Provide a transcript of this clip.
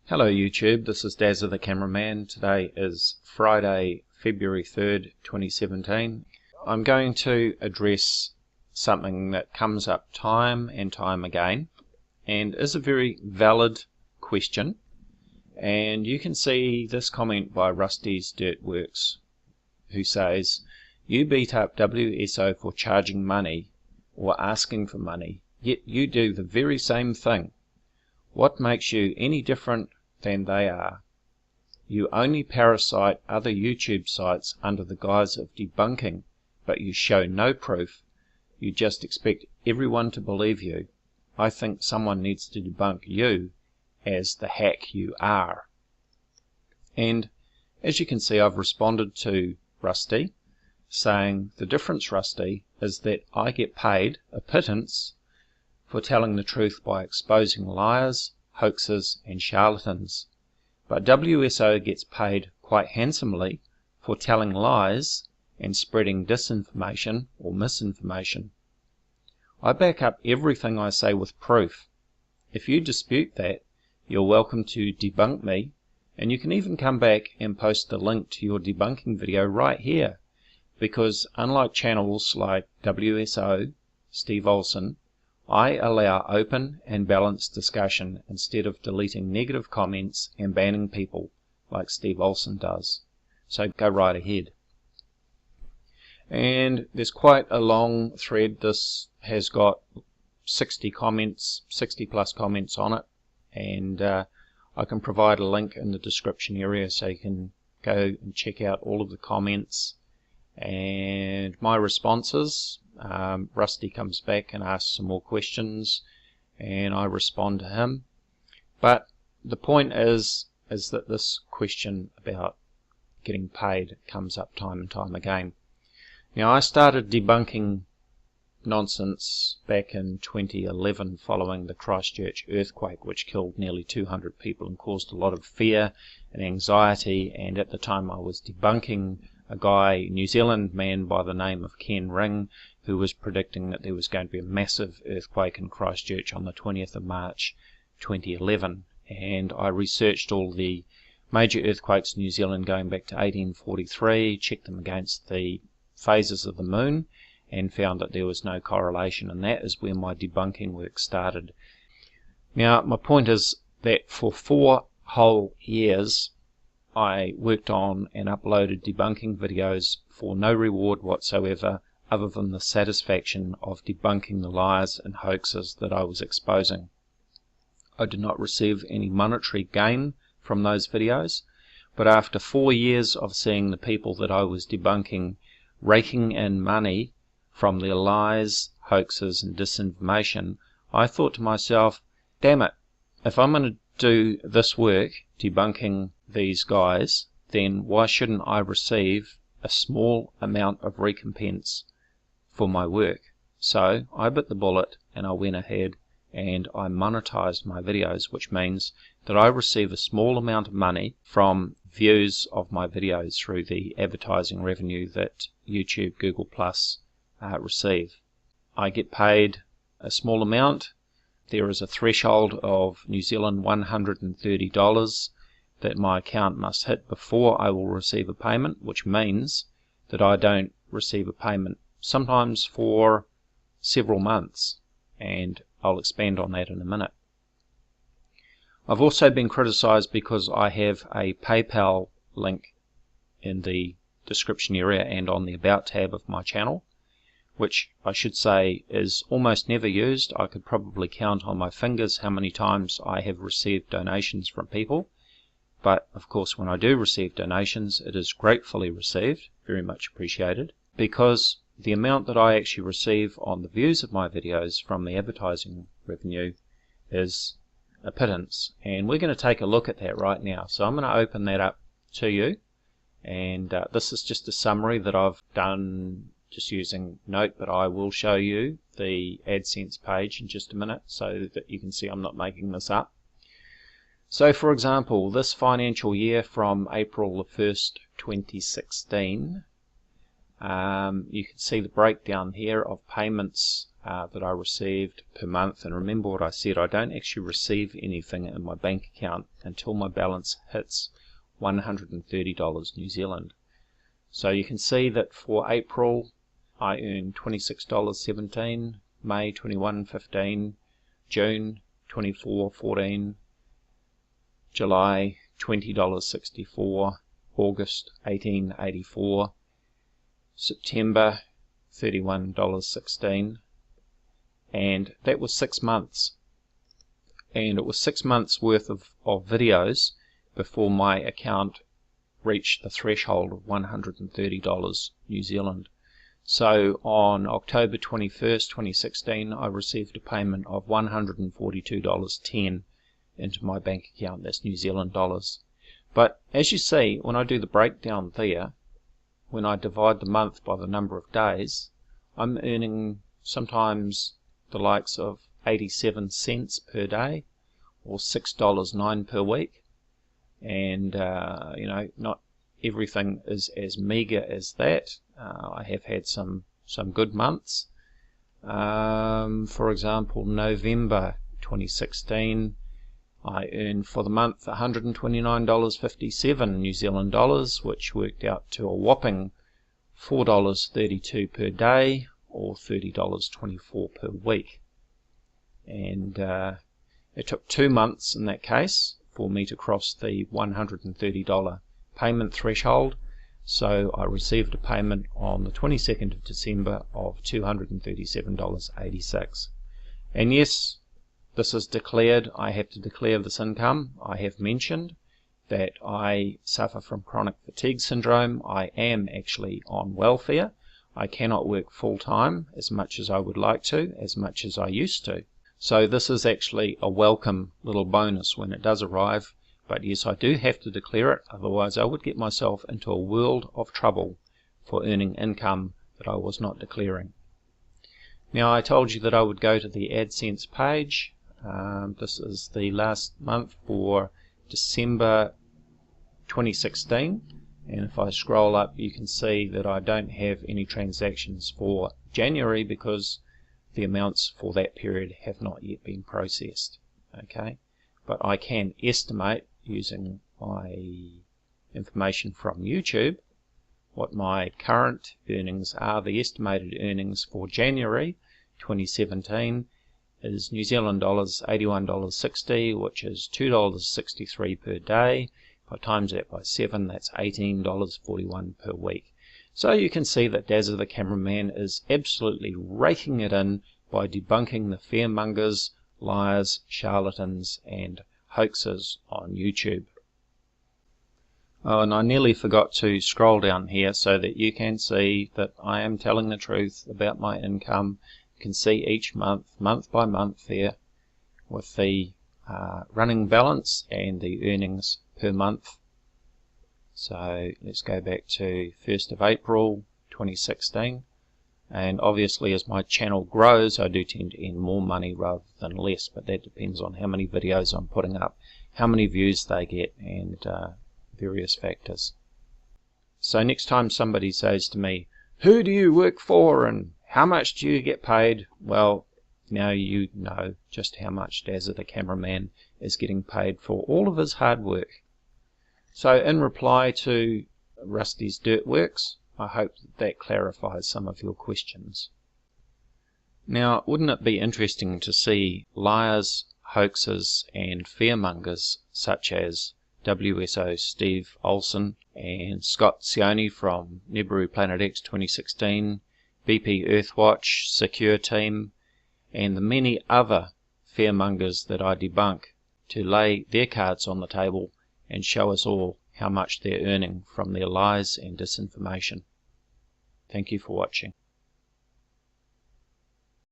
Hello YouTube, this is Dazza the Cameraman. Today is Friday, February 3rd, 2017. I'm going to address something that comes up time and time again and is a very valid question. And you can see this comment by Rustys Dirtworks, who says, "You beat up WSO for charging money or asking for money, yet you do the very same thing. What makes you any different than they are? You only parasite other YouTube sites under the guise of debunking, but you show no proof. You just expect everyone to believe you. I think someone needs to debunk you as the hack you are." And as you can see, I've responded to Rusty saying, the difference, Rusty, is that I get paid a pittance for telling the truth by exposing liars, hoaxes and charlatans, but WSO gets paid quite handsomely for telling lies and spreading disinformation or misinformation. I back up everything I say with proof. If you dispute that, you're welcome to debunk me, and you can even come back and post the link to your debunking video right here, because unlike channels like WSO, Steve Olson, I allow open and balanced discussion instead of deleting negative comments and banning people like Steve Olson does. So go right ahead. And there's quite a long thread. This has got 60 comments, 60 plus comments on it, and I can provide a link in the description area so you can go and check out all of the comments and my responses. Rusty comes back and asks some more questions and I respond to him. But the point is that this question about getting paid comes up time and time again. Now, I started debunking nonsense back in 2011 following the Christchurch earthquake, which killed nearly 200 people and caused a lot of fear and anxiety, and at the time I was debunking a guy, New Zealand man by the name of Ken Ring, who was predicting that there was going to be a massive earthquake in Christchurch on the 20th of March 2011. And I researched all the major earthquakes in New Zealand going back to 1843, checked them against the phases of the moon, and found that there was no correlation, and that is where my debunking work started. Now, my point is that for 4 whole years I worked on and uploaded debunking videos for no reward whatsoever other than the satisfaction of debunking the lies and hoaxes that I was exposing. I did not receive any monetary gain from those videos, but after 4 years of seeing the people that I was debunking raking in money from their lies, hoaxes and disinformation, I thought to myself, damn it, if I'm going to do this work debunking these guys, then why shouldn't I receive a small amount of recompense for my work? So I bit the bullet and I went ahead and I monetized my videos, which means that I receive a small amount of money from views of my videos through the advertising revenue that YouTube, Google Plus receive. I get paid a small amount. There is a threshold of New Zealand $130 that my account must hit before I will receive a payment, which means that I don't receive a payment sometimes for several months, and I'll expand on that in a minute. I've also been criticized because I have a PayPal link in the description area and on the About tab of my channel, which I should say is almost never used. I could probably count on my fingers how many times I have received donations from people. But of course, when I do receive donations, it is gratefully received, very much appreciated, because the amount that I actually receive on the views of my videos from the advertising revenue is a pittance. And we're going to take a look at that right now. So I'm going to open that up to you. And this is just a summary that I've done just using Note, but I will show you the AdSense page in just a minute so that you can see I'm not making this up. So for example, this financial year from April the 1st, 2016, you can see the breakdown here of payments that I received per month. And remember what I said, I don't actually receive anything in my bank account until my balance hits $130 New Zealand. So you can see that for April I earned $26.17, May $21.15, June $24.14, July $20.64, August $18.84, September $31.16, and that was 6 months. And it was 6 months worth of videos before my account reached the threshold of $130 New Zealand. So on October 21st, 2016, I received a payment of $142.10 into my bank account. That's New Zealand dollars. But as you see, when I do the breakdown there, when I divide the month by the number of days, I'm earning sometimes the likes of 87 cents per day or $6.09 per week. And you know, not everything is as meager as that. I have had some good months. For example, November 2016, I earned for the month $129.57 New Zealand dollars, which worked out to a whopping $4.32 per day or $30.24 per week. And it took 2 months in that case for me to cross the $130 payment threshold. So I received a payment on the 22nd of December of $237.86. And yes, this is declared. I have to declare this income. I have mentioned that I suffer from chronic fatigue syndrome. I am actually on welfare. I cannot work full-time as much as I would like to, as much as I used to. So this is actually a welcome little bonus when it does arrive. But yes, I do have to declare it, otherwise I would get myself into a world of trouble for earning income that I was not declaring. Now, I told you that I would go to the AdSense page. This is the last month for December 2016, and if I scroll up you can see that I don't have any transactions for January because the amounts for that period have not yet been processed. Okay, but I can estimate using my information from YouTube what my current earnings are. The estimated earnings for January 2017 is New Zealand dollars $81.60, which is $2.63 per day. If I times that by 7, that's $18.41 per week. So you can see that Dazza the cameraman is absolutely raking it in by debunking the fearmongers, liars, charlatans and hoaxes on YouTube. Oh, and I nearly forgot to scroll down here so that you can see that I am telling the truth about my income. You can see each month, month by month there, with the running balance and the earnings per month. So let's go back to 1st of April 2016. And obviously as my channel grows I do tend to earn more money rather than less, but that depends on how many videos I'm putting up, how many views they get, and various factors. So next time somebody says to me, who do you work for and how much do you get paid? Well, now you know just how much Dazza the cameraman is getting paid for all of his hard work. So in reply to Rustys Dirtworks, I hope that clarifies some of your questions. Now, wouldn't it be interesting to see liars, hoaxes and fearmongers such as WSO Steve Olsen and Scott Sione from Nibiru Planet X 2016, BP Earthwatch, Secure Team, and the many other fearmongers that I debunk to lay their cards on the table and show us all how much they're earning from their lies and disinformation. Thank you for watching.